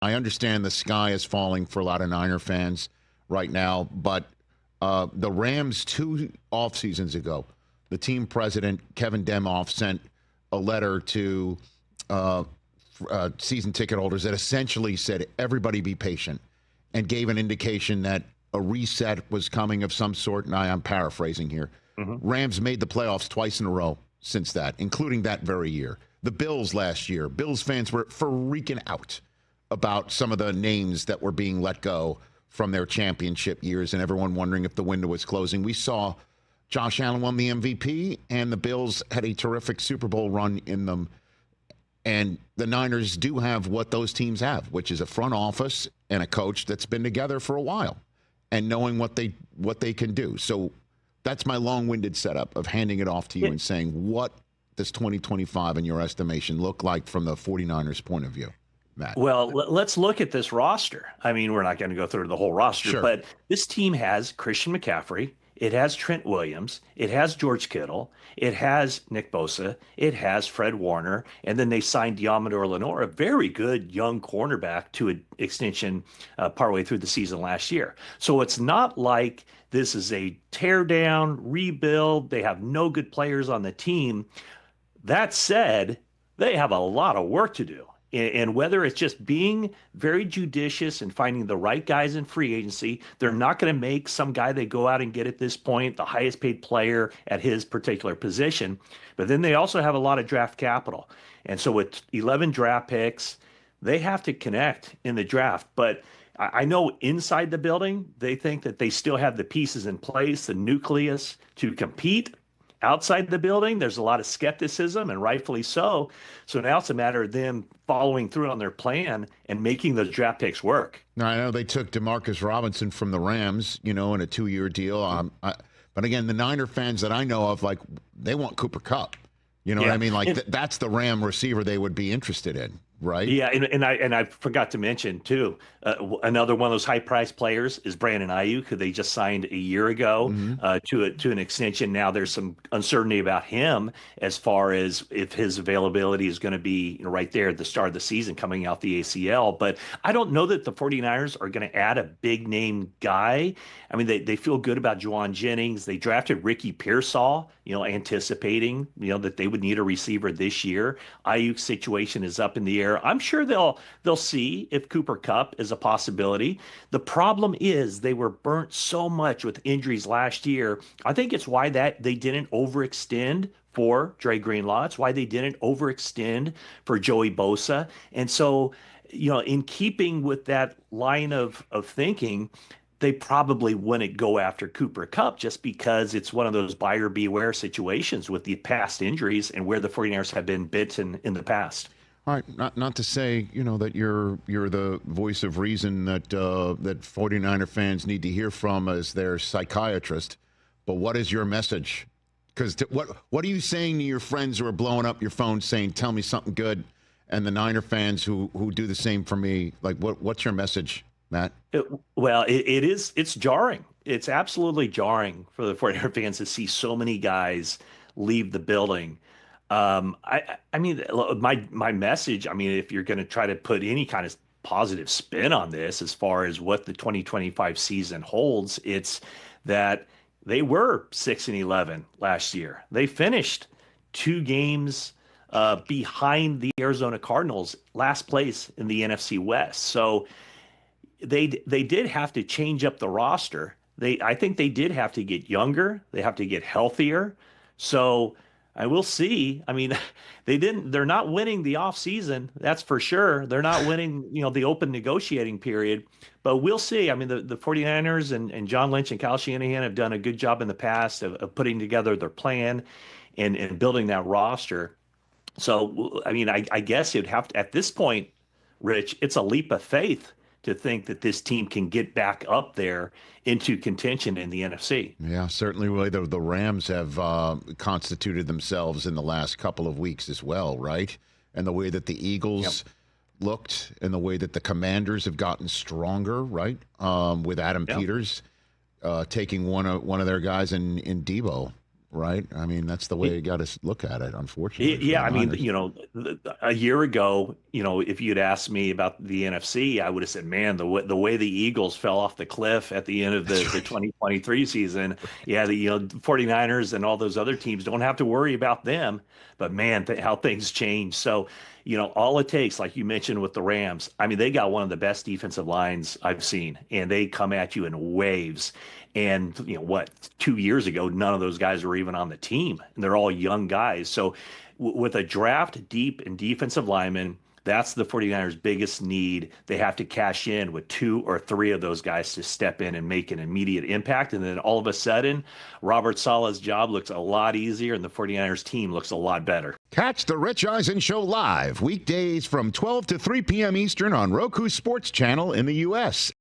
I understand the sky is falling for a lot of Niner fans right now, but the Rams 2 off seasons ago, the team president, Kevin Demoff, sent a letter to season ticket holders that essentially said, everybody be patient, and gave an indication that a reset was coming of some sort, and I'm paraphrasing here. Rams made the playoffs twice in a row since that, including that very year. The Bills last year, Bills fans were freaking out about some of the names that were being let go from their championship years, and everyone wondering if the window was closing. We saw Josh Allen won the MVP, and the Bills had a terrific Super Bowl run in them. And the Niners do have what those teams have, which is a front office and a coach that's been together for a while and knowing what they can do. So that's my long-winded setup of handing it off to you and saying, what does 2025, in your estimation, look like from the 49ers' point of view, Matt? Well, let's look at this roster. I mean, we're not going to go through the whole roster, but this team has Christian McCaffrey. It has Trent Williams. It has George Kittle. It has Nick Bosa. It has Fred Warner. And then they signed Diamador Lenore, a very good young cornerback, to an extension partway through the season last year. So it's not like this is a tear down, rebuild. They have no good players on the team. That said, they have a lot of work to do. And whether it's just being very judicious and finding the right guys in free agency, they're not going to make some guy they go out and get at this point the highest paid player at his particular position. But then they also have a lot of draft capital. And so with 11 draft picks, they have to connect in the draft. But I know inside the building, they think that they still have the pieces in place, the nucleus to compete. Outside the building, there's a lot of skepticism, and rightfully so. So now it's a matter of them following through on their plan and making those draft picks work. Now, I know they took Demarcus Robinson from the Rams, in a 2-year deal. But again, the Niner fans that I know of, like, they want Cooper Kupp. You know what I mean? Like, that's the Ram receiver they would be interested in, right? Yeah, and I forgot to mention, too, another one of those high-priced players is Brandon Ayuk, who they just signed a year ago to an extension. Now there's some uncertainty about him as far as if his availability is going to be right there at the start of the season coming out the ACL. But I don't know that the 49ers are going to add a big-name guy. I mean, they feel good about Juwan Jennings. They drafted Ricky Pearsall, anticipating, that they would need a receiver this year. Ayuk's situation is up in the air. I'm sure they'll see if Cooper Kupp is a possibility. The problem is they were burnt so much with injuries last year. I think it's why that they didn't overextend for Dre Greenlaw. It's why they didn't overextend for Joey Bosa. And so, in keeping with that line of thinking, they probably wouldn't go after Cooper Kupp just because it's one of those buyer beware situations with the past injuries and where the 49ers have been bitten in the past. All right, not to say, that you're the voice of reason that 49er fans need to hear from as their psychiatrist, but what is your message? Because what are you saying to your friends who are blowing up your phone saying, tell me something good, and the Niner fans who do the same for me? Like, what's your message, Matt? It's jarring. It's absolutely jarring for the 49er fans to see so many guys leave the building. I mean, my message, I mean, if you're going to try to put any kind of positive spin on this, as far as what the 2025 season holds, it's that they were 6-11 last year. They finished 2 games behind the Arizona Cardinals, last place in the NFC West. So they did have to change up the roster. I think they did have to get younger. They have to get healthier. So I will see. I mean, they're not winning the offseason. That's for sure. They're not winning, the open negotiating period, but we'll see. I mean, the 49ers and John Lynch and Kyle Shanahan have done a good job in the past of putting together their plan and building that roster. So, I mean, I guess you'd have to, at this point, Rich, it's a leap of faith to think that this team can get back up there into contention in the NFC. Yeah, certainly. Really, the Rams have constituted themselves in the last couple of weeks as well, right? And the way that the Eagles looked, and the way that the Commanders have gotten stronger, right? With Adam Peters taking one of their guys in Debo. right? I mean, that's the way you got to look at it, unfortunately. Yeah, I mean, a year ago, if you'd asked me about the NFC, I would have said, man, the way the Eagles fell off the cliff at the end of the 2023 season, yeah, the 49ers and all those other teams don't have to worry about them. But man, how things change. So, all it takes, like you mentioned with the Rams, I mean, they got one of the best defensive lines I've seen, and they come at you in waves. And 2 years ago, none of those guys were even on the team, and they're all young guys. So with a draft deep in defensive linemen, that's the 49ers' biggest need. They have to cash in with 2 or 3 of those guys to step in and make an immediate impact. And then all of a sudden, Robert Saleh's job looks a lot easier, and the 49ers team looks a lot better. Catch the Rich Eisen Show live weekdays from 12 to 3 p.m. Eastern on Roku Sports Channel in the U.S.